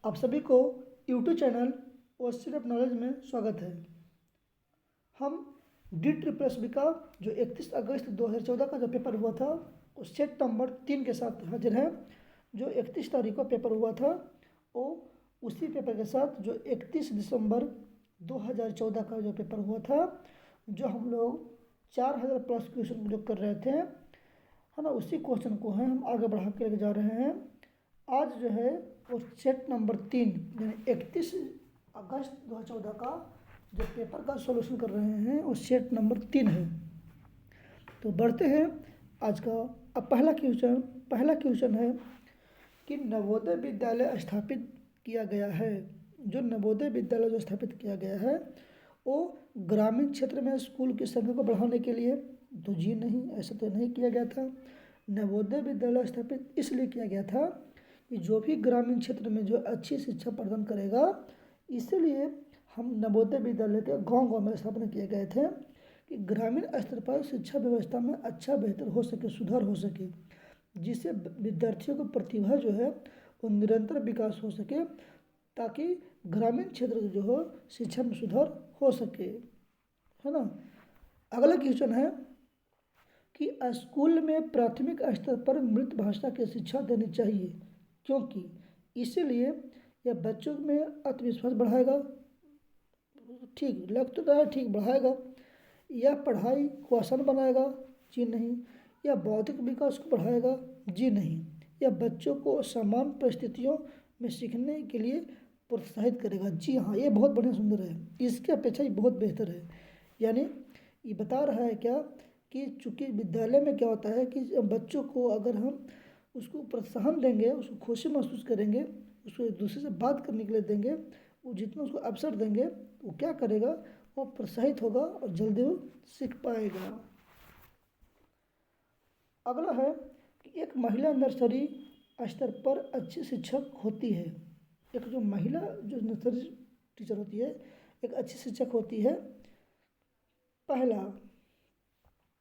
आप सभी को YouTube channel ocean of knowledge में स्वागत है। हम डी ट्रिपल एस बी का जो 31 अगस्त 2014 का जो पेपर हुआ था उस सेट नंबर 3 के साथ हाजिर हैं। जो 31 तारीख को पेपर हुआ था वो उसी पेपर के साथ जो 31 दिसंबर 2014 का जो पेपर हुआ था, जो हम लोग 4000 प्लस क्वेश्चन जो कर रहे थे, है ना, उसी क्वेश्चन को है हम आगे बढ़ा के लेके जा रहे हैं। आज जो है वो सेट नंबर 3 यानी 31 अगस्त 2014 का जो पेपर का सॉल्यूशन कर रहे हैं वो सेट नंबर 3 है। तो बढ़ते हैं आज का। अब पहला क्वेश्चन है कि नवोदय विद्यालय स्थापित किया गया है। जो नवोदय विद्यालय जो स्थापित किया गया है वो ग्रामीण क्षेत्र में स्कूल की संख्या को बढ़ाने के लिए, तो जी नहीं, ऐसा तो नहीं किया गया था। नवोदय विद्यालय स्थापित इसलिए किया गया था कि जो भी ग्रामीण क्षेत्र में जो अच्छी शिक्षा प्रदान करेगा, इसलिए हम नवोदय विद्यालय के गांव में स्थापना किए गए थे कि ग्रामीण स्तर पर शिक्षा व्यवस्था में अच्छा बेहतर हो सके, सुधार हो सके, जिससे विद्यार्थियों की प्रतिभा जो है वो निरंतर विकास हो सके, ताकि ग्रामीण क्षेत्र जो हो शिक्षा में सुधार हो सके, है ना। अगला क्वेश्चन है कि स्कूल में प्राथमिक स्तर पर मृत भाषा की शिक्षा देनी चाहिए क्योंकि इसीलिए यह बच्चों में आत्मविश्वास बढ़ाएगा। ठीक लग तो रहा है, ठीक बढ़ाएगा। यह पढ़ाई को आसान बनाएगा, जी नहीं। यह बौद्धिक विकास को बढ़ाएगा, जी नहीं। यह बच्चों को समान परिस्थितियों में सीखने के लिए प्रोत्साहित करेगा, जी हाँ। ये बहुत बढ़िया सुंदर है, इसके अपेक्षा ये बहुत बेहतर है। यानी ये बता रहा है क्या कि चूँकि विद्यालय में क्या होता है कि बच्चों को अगर हम उसको प्रोत्साहन देंगे, उसको खुशी महसूस करेंगे, उसको एक दूसरे से बात करने के लिए देंगे, वो जितना उसको अवसर देंगे वो क्या करेगा, वो प्रोत्साहित होगा और जल्दी वो सीख पाएगा। अगला है कि एक महिला नर्सरी स्तर पर अच्छी शिक्षक होती है। एक जो महिला जो नर्सरी टीचर होती है एक अच्छी शिक्षक होती है। पहला,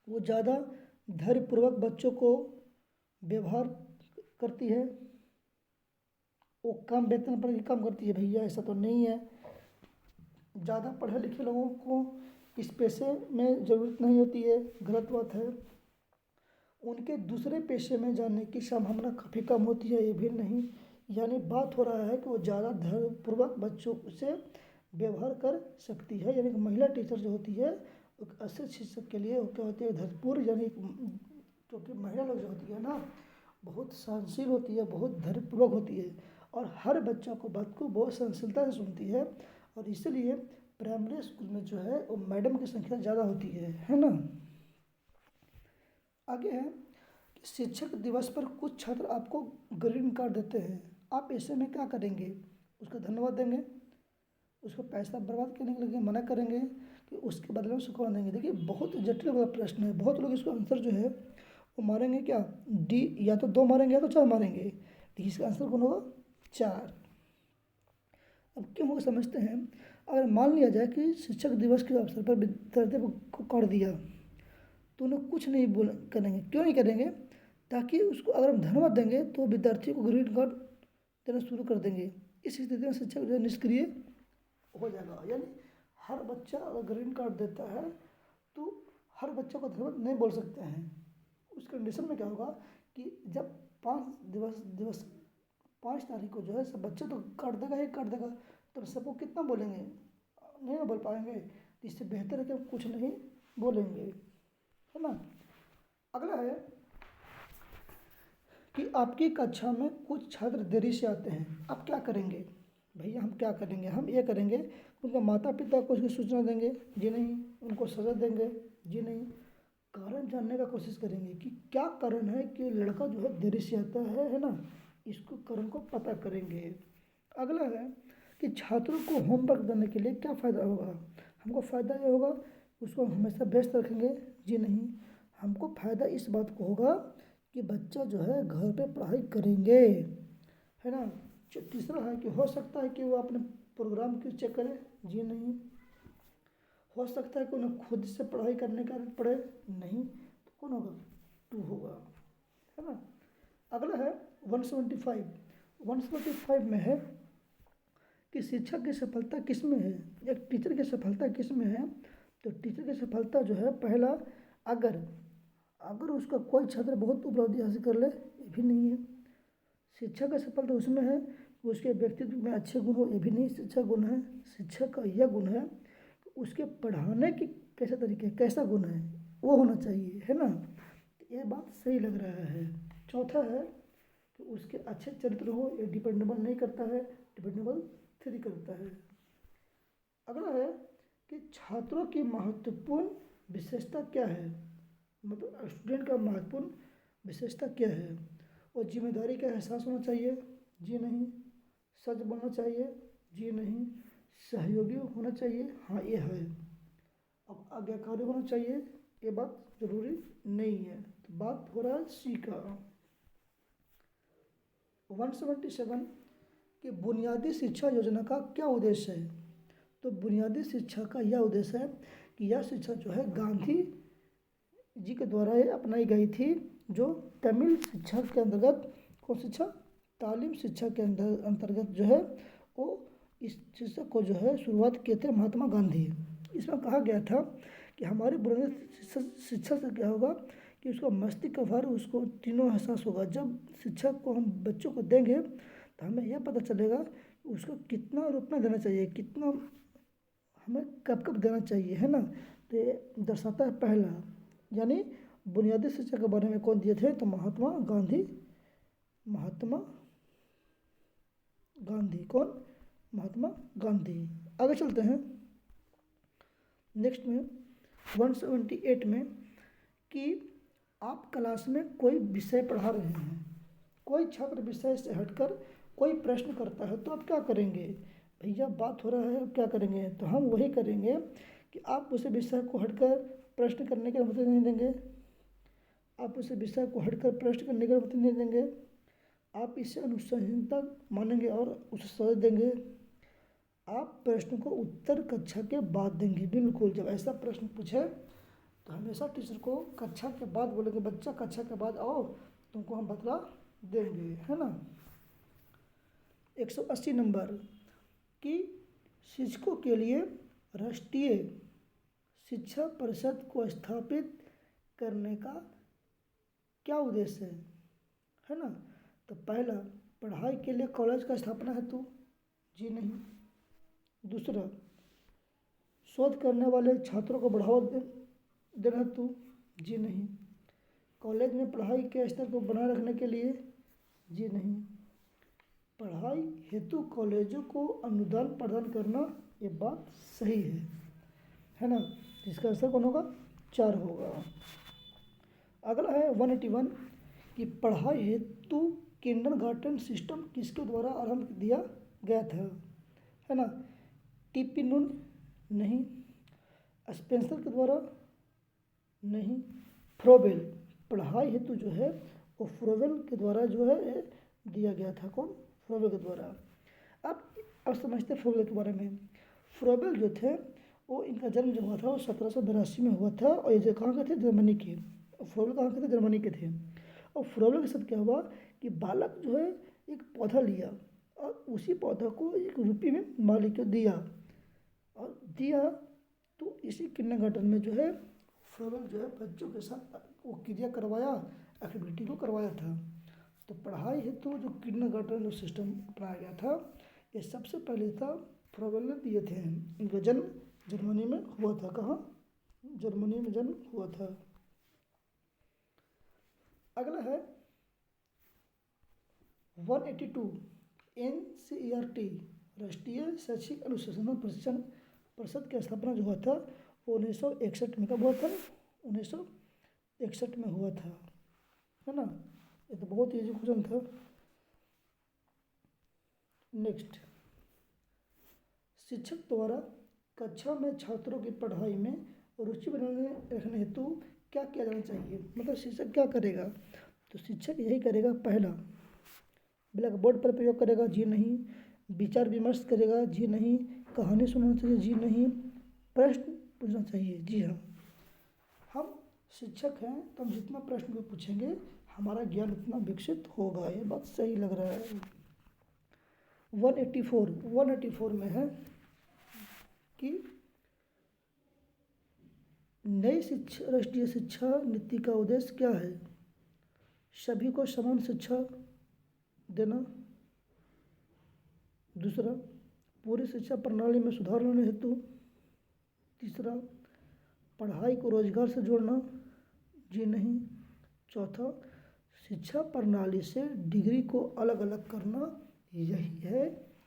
वो ज़्यादा धैर्यपूर्वक बच्चों को व्यवहार करती है। वो कम वेतन पर ही काम करती है, भैया ऐसा तो नहीं है। ज़्यादा पढ़े लिखे लोगों को इस पेशे में ज़रूरत नहीं होती है, गलत बात है। उनके दूसरे पेशे में जाने की संभावना काफ़ी कम होती है, ये भी नहीं। यानी बात हो रहा है कि वो ज़्यादा धैर्यपूर्वक बच्चों से व्यवहार कर सकती है। यानी कि महिला टीचर जो होती है एक अच्छे शिक्षक के लिए वो क्या होती है, धैर्यपूर्ण, यानी क्योंकि महिला लोग जो होती है ना बहुत सहनशील होती है, बहुत धैर्यपूर्वक होती है और हर बच्चा को बात को बहुत सहनशीलता से सुनती है। और इसलिए प्राइमरी स्कूल में जो है वो मैडम की संख्या ज़्यादा होती है ना। आगे है कि शिक्षक दिवस पर कुछ छात्र आपको ग्रीन कार्ड देते हैं, आप ऐसे में क्या करेंगे? उसका धन्यवाद देंगे, उसको पैसा बर्बाद करने के लिए मना करेंगे कि उसके बदले में उसको कौन देंगे? देखिए बहुत जटिल वाला प्रश्न है। बहुत लोग इसको आंसर जो है वो मारेंगे क्या, डी, या तो 2 मारेंगे या तो 4 मारेंगे, लेकिन इसका आंसर कौन होगा? 4। अब क्यों होगा समझते हैं। अगर मान लिया जाए कि शिक्षक दिवस के अवसर पर विद्यार्थी को कार्ड दिया तो उन्हें कुछ नहीं करेंगे। क्यों नहीं करेंगे? ताकि उसको अगर हम धन्यवाद देंगे तो विद्यार्थी को ग्रीन कार्ड देना शुरू कर देंगे। इस स्थिति में शिक्षक जो है निष्क्रिय हो जाएगा। यानी हर बच्चा अगर ग्रीन कार्ड देता है तो हर बच्चा को धन्यवाद नहीं बोल सकते हैं। उस कंडीशन में क्या होगा कि जब 5 तारीख को जो है सब बच्चे तो कार्ड देगा ही कार्ड देगा, तो सबको कितना बोलेंगे? नहीं ना बोल पाएंगे। तो इससे बेहतर है कि हम कुछ नहीं बोलेंगे, है ना। अगला है कि आपकी कक्षा में कुछ छात्र देरी से आते हैं, आप क्या करेंगे? भैया हम क्या करेंगे? हम ये करेंगे उनका माता पिता को उसकी सूचना देंगे, जी नहीं। उनको सजा देंगे, जी नहीं। कारण जानने का कोशिश करेंगे कि क्या कारण है कि लड़का जो है देरी से आता है ना। इसको कारण को पता करेंगे। अगला है कि छात्रों को होमवर्क देने के लिए क्या फ़ायदा होगा? हमको फ़ायदा ये होगा उसको हमेशा व्यस्त रखेंगे, जी नहीं। हमको फ़ायदा इस बात को होगा कि बच्चा जो है घर पे पढ़ाई करेंगे, है ना। तीसरा है कि हो सकता है कि वो अपने प्रोग्राम क्यों चेक करे, जी नहीं। हो सकता है कि उन्हें खुद से पढ़ाई करने का पड़े, नहीं। तो कौन होगा? 2 होगा, है ना। अगला है 175 में है कि शिक्षक की सफलता किस में है, एक टीचर की सफलता किस में है। तो टीचर की सफलता जो है, पहला, अगर अगर उसका कोई छात्र बहुत उपलब्धि हासिल कर ले, ये भी नहीं है। शिक्षक की सफलता उसमें है कि उसके व्यक्तित्व में अच्छे गुण हो, ये भी नहीं शिक्षक गुण है। शिक्षक का यह गुण है कि उसके पढ़ाने की कैसे तरीके, कैसा गुण है, वो होना चाहिए, है ना। तो ये बात सही लग रहा है। चौथा है कि उसके अच्छे चरित्र हो, ये डिपेंडेबल नहीं करता है, डिपेंडेबल थ्री करता है। अगला है कि छात्रों की महत्वपूर्ण विशेषता क्या है, मतलब स्टूडेंट का महत्वपूर्ण विशेषता क्या है। और जिम्मेदारी का एहसास होना चाहिए, जी नहीं। सच बोलना चाहिए, जी नहीं। सहयोगी होना चाहिए, हाँ ये है। अब आज्ञाकारी होना चाहिए, ये बात जरूरी नहीं है। तो बात हो रहा है सी का। 177 कि बुनियादी शिक्षा योजना का क्या उद्देश्य है। तो बुनियादी शिक्षा का यह उद्देश्य है कि यह शिक्षा जो है गांधी जी के द्वारा ये अपनाई गई थी, जो तमिल शिक्षा के अंतर्गत, कौन शिक्षा, तालीम शिक्षा के अंतर्गत जो है वो इस शिक्षा को जो है शुरुआत किए थे महात्मा गांधी। इसमें कहा गया था कि हमारी बुनियादी शिक्षा से क्या होगा कि उसका मस्तिष्क का भार, उसको तीनों एहसास होगा। जब शिक्षा को हम बच्चों को देंगे तो हमें यह पता चलेगा उसको कितना रुपना देना चाहिए, कितना हमें कब कब देना चाहिए, है ना। तो ये दर्शाता है पहला, यानी बुनियादी शिक्षा के बारे में कौन दिए थे, तो महात्मा गांधी। महात्मा गांधी कौन, महात्मा गांधी। आगे चलते हैं नेक्स्ट में 178 में कि आप क्लास में कोई विषय पढ़ा रहे हैं, कोई छात्र विषय से हटकर कोई प्रश्न करता है तो आप क्या करेंगे। भैया बात हो रहा है, क्या करेंगे, तो हम वही करेंगे कि आप उसे विषय को हटकर प्रश्न करने की अनुमति नहीं देंगे, आप उसे विषय को हटकर प्रश्न करने की अनुमति नहीं देंगे, आप इसे अनुसंधान मानेंगे और उसे सजा देंगे। आप प्रश्न को उत्तर कक्षा के बाद देंगे, बिल्कुल। जब ऐसा प्रश्न पूछे तो हमेशा टीचर को कक्षा के बाद बोलेंगे, बच्चा कक्षा के बाद आओ, तुमको हम बतला देंगे, है ना। 180 नंबर कि शिक्षकों के लिए राष्ट्रीय शिक्षा परिषद को स्थापित करने का क्या उद्देश्य है ना। तो पहला, पढ़ाई के लिए कॉलेज का स्थापना हेतु, जी नहीं। दूसरा, शोध करने वाले छात्रों को बढ़ावा देना हेतु, जी नहीं। कॉलेज में पढ़ाई के स्तर को बनाए रखने के लिए, जी नहीं। पढ़ाई हेतु कॉलेजों को अनुदान प्रदान करना, ये बात सही है ना। इसका आंसर कौन होगा, 4 होगा। अगला है 181 कि पढ़ाई हेतु किंडरगार्टन सिस्टम किसके द्वारा आरंभ दिया गया था, है ना। टीपी नून, नहीं। स्पेंसर के द्वारा, नहीं। फ्रोबेल, पढ़ाई हेतु जो है वो फ्रोबेल के द्वारा जो है दिया गया था, कौन, फ्रोबेल के द्वारा। अब समझते हैं फ्रोबेल के बारे में। फ्रोबेल जो थे वो, इनका जन्म जो हुआ था वो 1782 में हुआ था, और ये जो कहाँ के थे, जर्मनी के। फ्रोबेल कहाँ के थे, जर्मनी के थे। और फ्रोबेल के साथ क्या हुआ कि बालक जो है एक पौधा लिया और उसी पौधा को एक रुपये में मालिक को दिया, और दिया तो इसी किंडरगार्टन में जो है फ्रोबेल जो है बच्चों के साथ वो क्रिया करवाया, एक्टिविटी को करवाया था। तो पढ़ाई हेतु जो किंडरगार्टन जो सिस्टम अपनाया गया था, ये सबसे पहले था फ्रोबेल ने दिए थे। इनका जन्म जर्मनी में हुआ था, कहाँ, जर्मनी में जन्म हुआ था। अगला है 182 NCERT राष्ट्रीय शैक्षिक अनुसंधान प्रशिक्षण परिषद की स्थापना जो हुआ था वो 1961 में, कब हुआ था, 1961 में हुआ था, है ना। ये तो बहुत ईजी क्वेश्चन था। नेक्स्ट, शिक्षक द्वारा कक्षा में छात्रों की पढ़ाई में रुचि बनाने रखने हेतु क्या किया जाना चाहिए, मतलब शिक्षक क्या करेगा। तो शिक्षक यही करेगा, पहला, ब्लैक बोर्ड पर प्रयोग करेगा, जी नहीं। विचार विमर्श करेगा, जी नहीं। कहानी सुनाना चाहिए, जी नहीं। प्रश्न पूछना चाहिए, जी हाँ। हम शिक्षक हैं तो हम जितना प्रश्न को पूछेंगे हमारा ज्ञान उतना विकसित होगा, ये बात सही लग रहा है। 184 में है कि नई शिक्षा राष्ट्रीय शिक्षा नीति का उद्देश्य क्या है? सभी को समान शिक्षा देना। दूसरा, पूरी शिक्षा प्रणाली में सुधार लाने हेतु। तीसरा, पढ़ाई को रोजगार से जोड़ना। जी नहीं। चौथा, शिक्षा प्रणाली से डिग्री को अलग अलग करना। यही है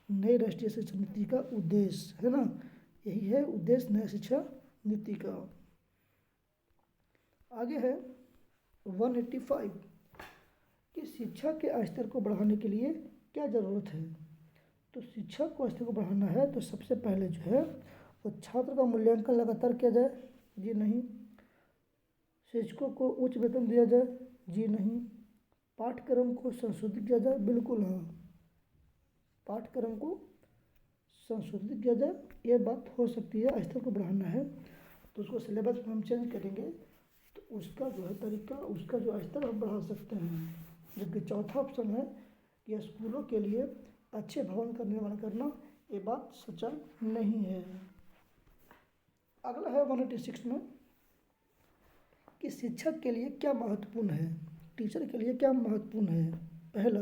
नई राष्ट्रीय शिक्षा नीति का उद्देश्य, है ना। यही है उद्देश्य नई शिक्षा नीति का। आगे है 185 कि शिक्षा के स्तर को बढ़ाने के लिए क्या ज़रूरत है? तो शिक्षा को स्तर को बढ़ाना है तो सबसे पहले जो है वो छात्र का मूल्यांकन लगातार किया जाए। जी नहीं। शिक्षकों को उच्च वेतन दिया जाए। जी नहीं। पाठ्यक्रम को संशोधित किया जाए। बिल्कुल हाँ, पाठ्यक्रम को संशोधित किया जाए, ये बात हो सकती है। स्तर को बढ़ाना है तो उसको सिलेबस में हम चेंज करेंगे तो उसका जो है तरीका, उसका जो स्तर हम बढ़ा सकते हैं। जबकि चौथा ऑप्शन है कि स्कूलों के लिए अच्छे भवन का निर्माण करना, ये बात सच्चा नहीं है। अगला है 186 में कि शिक्षक के लिए क्या महत्वपूर्ण है, टीचर के लिए क्या महत्वपूर्ण है। पहला,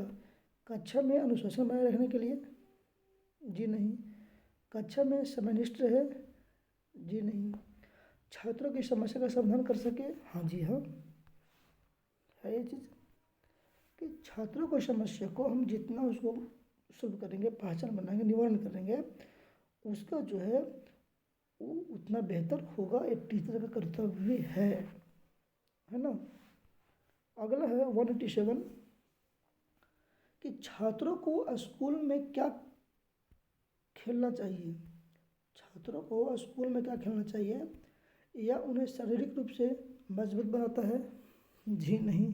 कक्षा में अनुशासन बनाए रखने के लिए। जी नहीं। कक्षा में समयनिष्ठ रहे। जी नहीं। छात्रों की समस्या का समाधान कर सके। हाँ जी हाँ, है ये चीज़ कि छात्रों को समस्या को हम जितना उसको सुलभ करेंगे, पहचान बनाएंगे, निवारण करेंगे, उसका जो है वो उतना बेहतर होगा। एक टीचर का कर्तव्य है ना। अगला है 187 कि छात्रों को स्कूल में क्या खेलना चाहिए। छात्रों को स्कूल में क्या खेलना चाहिए? या उन्हें शारीरिक रूप से मजबूत बनाता है। जी नहीं।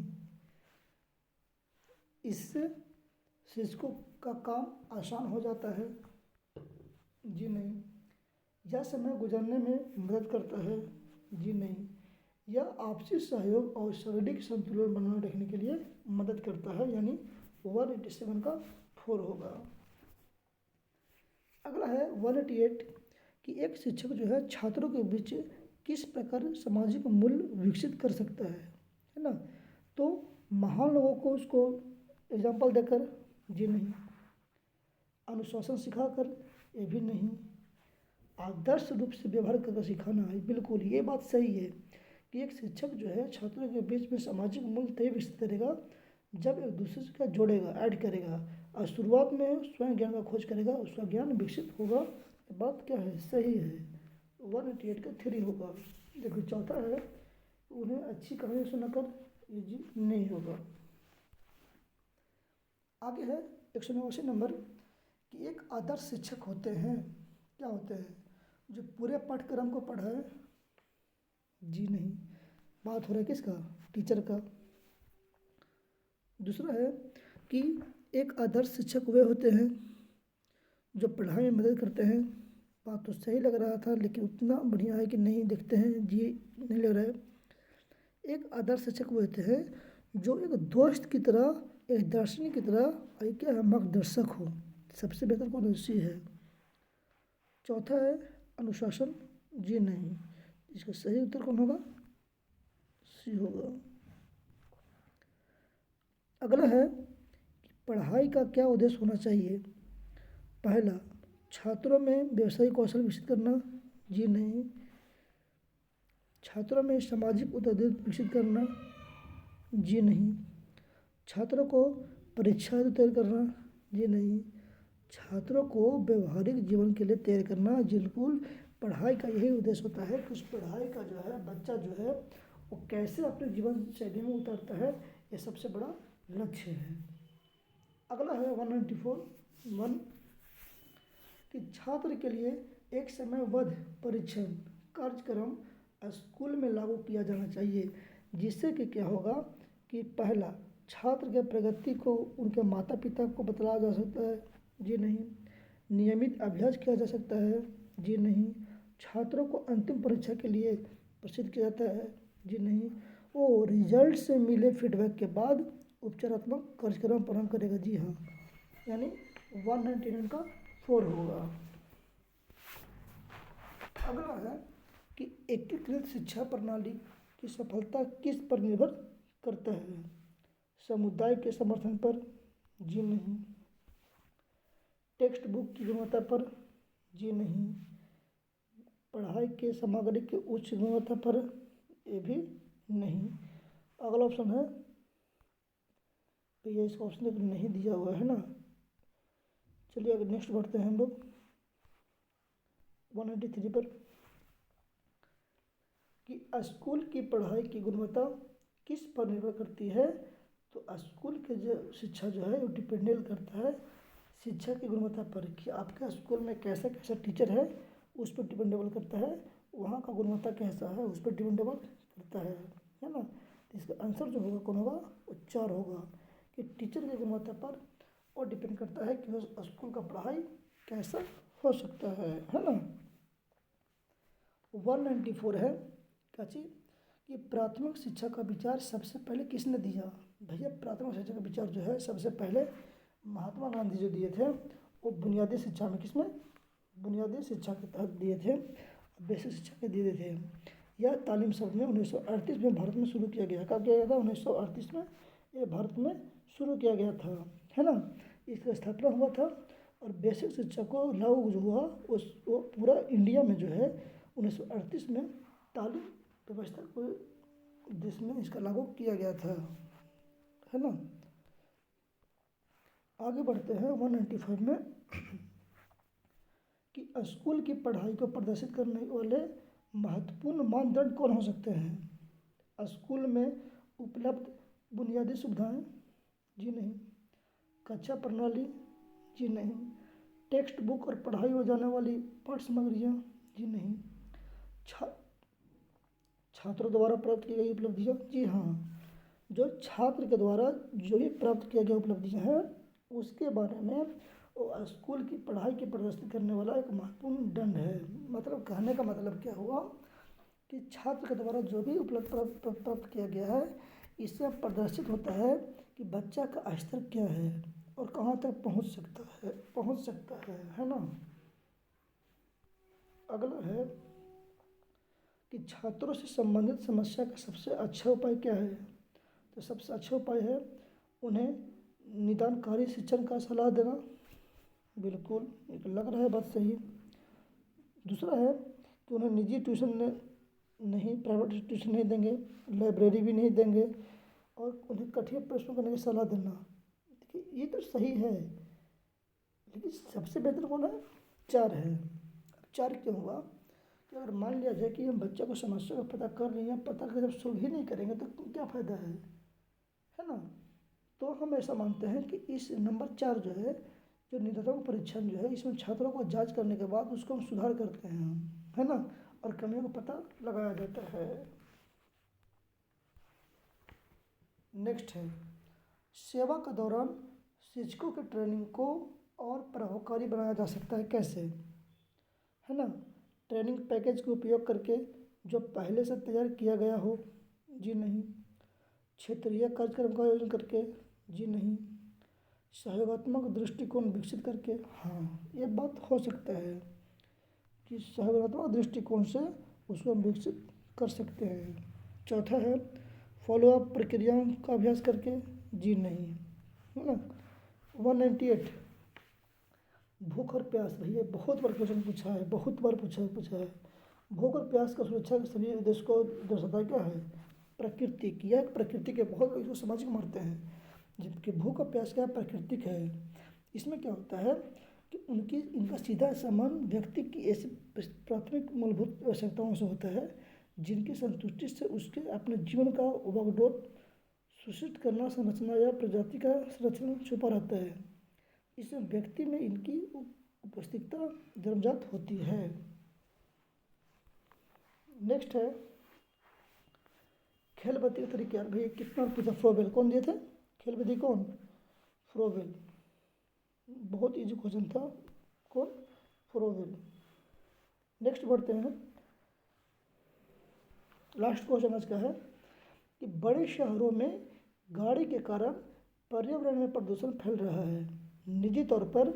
इससे शिक्षकों का काम आसान हो जाता है। जी नहीं। यह समय गुजारने में मदद करता है। जी नहीं। यह आपसी सहयोग और शारीरिक संतुलन बनाए रखने के लिए मदद करता है, यानी 187 का 4 होगा। अगला है 188 कि एक शिक्षक जो है छात्रों के बीच किस प्रकार सामाजिक मूल्य विकसित कर सकता है ना। तो महान लोगों को उसको एग्जाम्पल देकर। जी नहीं। अनुशासन सिखाकर। ये भी नहीं। आदर्श रूप से व्यवहार करके सिखाना है। बिल्कुल ये बात सही है कि एक शिक्षक जो है छात्रों के बीच में सामाजिक मूल्य तभी विकसित करेगा जब एक दूसरे का जोड़ेगा, ऐड करेगा, और शुरुआत में स्वयं ज्ञान का खोज करेगा, उसका ज्ञान विकसित होगा। बात क्या है, सही है। 188 का 3 होगा। देखो चौथा है उन्हें अच्छी कहानी सुनाकर इजी नहीं होगा। आगे है 189 नंबर कि एक आदर्श शिक्षक होते हैं, क्या होते हैं? जो पूरे पाठ्यक्रम को पढ़ाए। जी नहीं। बात हो रहा है किसका? टीचर का। दूसरा है कि एक आदर्श शिक्षक वे होते हैं जो पढ़ाई में मदद करते हैं। बात तो सही लग रहा था लेकिन उतना बढ़िया है कि नहीं, देखते हैं। जी नहीं लग रहा है। एक आदर्श शिक्षक वो होते हैं जो एक दोस्त की तरह, एक दार्शनिक की तरह, और क्या है, मार्गदर्शक हो। सबसे बेहतर कौन सी है? चौथा है अनुशासन। जी नहीं। इसका सही उत्तर कौन होगा? सी होगा। अगला है कि पढ़ाई का क्या उद्देश्य होना चाहिए। पहला, छात्रों में व्यवसायिक कौशल विकसित करना। जी नहीं। छात्रों में सामाजिक उत्तरदायित्व विकसित करना। जी नहीं। छात्रों को परीक्षा हेतु तैयार करना। जी नहीं। छात्रों को व्यवहारिक जीवन के लिए तैयार करना। बिल्कुल पढ़ाई का यही उद्देश्य होता है कि उस पढ़ाई का जो है बच्चा जो है वो कैसे अपने जीवन शैली में उतारता है, ये सबसे बड़ा लक्ष्य है। अगला है 194 कि छात्र के लिए एक समयबद्ध परीक्षण कार्यक्रम स्कूल में लागू किया जाना चाहिए, जिससे कि क्या होगा कि पहला, छात्र के प्रगति को उनके माता पिता को बताया जा सकता है। जी नहीं। नियमित अभ्यास किया जा सकता है। जी नहीं। छात्रों को अंतिम परीक्षा के लिए प्रशिक्षित किया जाता है। जी नहीं। वो रिजल्ट से मिले फीडबैक के बाद उपचारात्मक कार्यक्रम प्रारंभ करेगा। जी हाँ, यानी 199 का 4 होगा। अगला है कि एकीकृत शिक्षा प्रणाली की सफलता किस पर निर्भर करता है? समुदाय के समर्थन पर? जी नहीं। टेक्स्ट बुक की गुणवत्ता पर? जी नहीं। पढ़ाई के सामग्री की उच्च गुणवत्ता पर? ये भी नहीं। अगला ऑप्शन है भैया, इसका ऑप्शन नहीं दिया हुआ है ना। चलिए अगर नेक्स्ट बढ़ते हैं हम लोग 193 पर कि स्कूल की पढ़ाई की गुणवत्ता किस पर निर्भर करती है? तो स्कूल के जो शिक्षा जो है वो डिपेंडेंट करता है शिक्षा की गुणवत्ता पर कि आपके स्कूल में कैसा कैसा टीचर है, उस पर डिपेंडेबल करता है। वहाँ का गुणवत्ता कैसा है उस पर डिपेंडेबल करता है ना। तो इसका आंसर जो होगा कौन होगा? वो 4 होगा कि टीचर की गुणवत्ता पर और डिपेंड करता है कि उस स्कूल का पढ़ाई कैसा हो सकता है ना। 194 है क्या चीज़ कि प्राथमिक शिक्षा का विचार सबसे पहले किसने दिया? भैया प्राथमिक शिक्षा का विचार जो है सबसे पहले महात्मा गांधी जो दिए थे वो बुनियादी शिक्षा में, किसमें? बुनियादी शिक्षा के तहत दिए थे, बेसिक शिक्षा के दिए थे। यह तालीम शब्द में 1938 में भारत में शुरू किया गया। कब किया गया था? 1938 में ये भारत में शुरू किया गया था, है ना। इसका स्थापना हुआ था और बेसिक शिक्षा को लागू जो हुआ वो पूरा इंडिया में जो है 1938 में तालीम व्यवस्था को देश में इसका लागू किया गया था, है ना। आगे बढ़ते हैं 195 में कि स्कूल की पढ़ाई को प्रदर्शित करने वाले महत्वपूर्ण मानदंड कौन हो सकते हैं? स्कूल में उपलब्ध बुनियादी सुविधाएं? जी नहीं। कक्षा प्रणाली? जी नहीं। टेक्स्ट बुक और पढ़ाई हो जाने वाली पाठ्य सामग्रियाँ? जी नहीं। छात्रों द्वारा प्राप्त की गई उपलब्धियाँ? जी हाँ। जो छात्र के द्वारा जो भी प्राप्त किया गया उपलब्धियाँ हैं उसके बारे में वो स्कूल की पढ़ाई की प्रदर्शित करने वाला एक महत्वपूर्ण दंड है। मतलब कहने का मतलब क्या हुआ कि छात्र के द्वारा जो भी उपलब्ध प्राप्त किया गया है इससे प्रदर्शित होता है कि बच्चा का स्तर क्या है और कहाँ तक पहुँच सकता है ना। अगला है कि छात्रों से संबंधित समस्या का सबसे अच्छा उपाय क्या है? तो सबसे अच्छा उपाय है उन्हें निदानकारी शिक्षण का सलाह देना। बिल्कुल, एक लग रहा है बात सही। दूसरा है कि उन्हें निजी ट्यूशन नहीं, प्राइवेट ट्यूशन नहीं देंगे, लाइब्रेरी भी नहीं देंगे और उन्हें कठिन प्रश्नों करने की सलाह देना। देखिए ये तो सही है लेकिन सबसे बेहतर कौन है? 4 है। 4 क्यों हुआ कि अगर मान लिया जाए कि हम बच्चे को समस्या को पता कर रहे हैं, पता कर जब सोल्व ही नहीं करेंगे तो क्या फ़ायदा है ना। तो हम ऐसा मानते हैं कि इस नंबर 4 जो है जो निदात्मक परीक्षण जो है इसमें छात्रों को जांच करने के बाद उसको हम सुधार करते हैं, है ना, और कमियों को पता लगाया जाता है। नेक्स्ट है सेवा के दौरान शिक्षकों की ट्रेनिंग को और प्रभावकारी बनाया जा सकता है कैसे? है ना। ट्रेनिंग पैकेज का उपयोग करके जो पहले से तैयार किया गया हो? जी नहीं। क्षेत्रीय कार्यक्रम का आयोजन करके? जी नहीं। सहयोगात्मक दृष्टिकोण विकसित करके? हाँ, ये बात हो सकता है कि सहयोगात्मक दृष्टिकोण से उसको हम विकसित कर सकते हैं। चौथा है फॉलोअप प्रक्रियाओं का अभ्यास करके? जी नहीं, है ना। 198 भूख और प्यास। भैया बहुत बार क्वेश्चन पूछा है, बहुत बार पूछा है। भूख और प्यास का सुरक्षा के सभी उद्देश्य को दर्शाता क्या है? प्राकृतिक। यह प्रकृति के बहुत लोग इसको समझ के मारते हैं, जबकि भूख और प्यास क्या प्राकृतिक है। इसमें क्या होता है कि इनका सीधा संबंध व्यक्ति की ऐसी प्राथमिक मूलभूत आवश्यकताओं से होता है जिनकी संतुष्टि से उसके अपने जीवन का उपभोग सुनिश्चित करना, संरचना या प्रजाति का संरक्षण छुपा रहता है। इसमें व्यक्ति में इनकी उपस्थितता जन्मजात होती है। नेक्स्ट है खेल बत्ती के तरीके। यार भैया कितना पूछा, फ्रोबेल कौन दिए थे? खेल बत्ती कौन? फ्रोबेल। बहुत इजी क्वेश्चन था, कौन? फ्रोबेल। नेक्स्ट बढ़ते हैं, लास्ट क्वेश्चन आज का है कि बड़े शहरों में गाड़ी के कारण पर्यावरण में प्रदूषण फैल रहा है, निजी तौर पर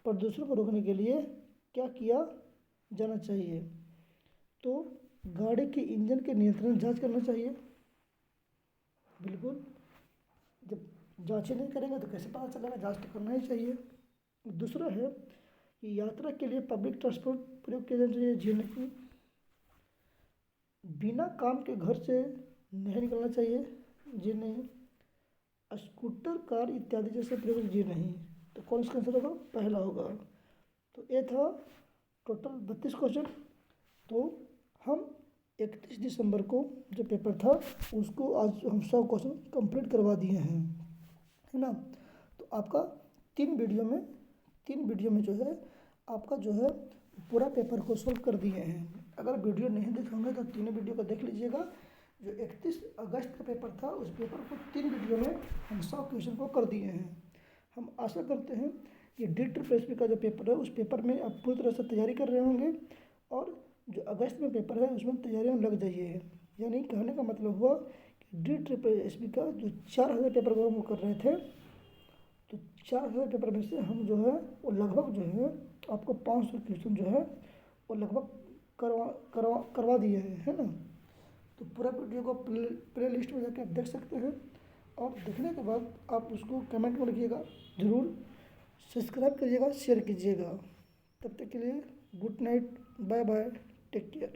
प्रदूषण को रोकने के लिए क्या किया जाना चाहिए? तो गाड़ी के इंजन के नियंत्रण जांच करना चाहिए। बिल्कुल, जब जांच ही नहीं करेंगे तो कैसे पता चलेगा? जांच तो करना ही चाहिए। दूसरा है कि यात्रा के लिए पब्लिक ट्रांसपोर्ट प्रयोग किया जाना चाहिए। जी नहीं। बिना काम के घर से नहीं निकलना चाहिए। जी नहीं। स्कूटर, कार इत्यादि जैसे प्रयोग, जी नहीं। तो कौन सा आंसर होगा? पहला होगा। तो ये था टोटल 32 क्वेश्चन। तो हम 31 दिसंबर को जो पेपर था उसको आज हम 100 क्वेश्चन कंप्लीट करवा दिए हैं, है ना। तो आपका 3 वीडियो में जो है आपका जो है पूरा पेपर को सॉल्व कर दिए हैं। अगर वीडियो नहीं देखे होंगे तो तीनों वीडियो को देख लीजिएगा। जो 31 अगस्त का पेपर था उस पेपर को 3 वीडियो में हम 100 क्वेश्चन को कर दिए हैं। हम आशा करते हैं कि DSSB का जो पेपर है उस पेपर में आप पूरी तरह से तैयारी कर रहे होंगे और जो अगस्त में पेपर है उसमें तैयारियों में लग जाइए। यानी कहने का मतलब हुआ कि DSSB का जो 4000 पेपर को हम कर रहे थे, तो 4000 पेपर में से हम जो है वो लगभग जो है आपको 500 क्वेश्चन जो है वो लगभग करवा दिए हैं, है ना। तो पूरा वीडियो को प्ले लिस्ट में जाकर आप देख सकते हैं और देखने के बाद आप उसको कमेंट में लिखिएगा, ज़रूर सब्सक्राइब करिएगा, शेयर कीजिएगा। तब तक के लिए good night, bye bye, take care.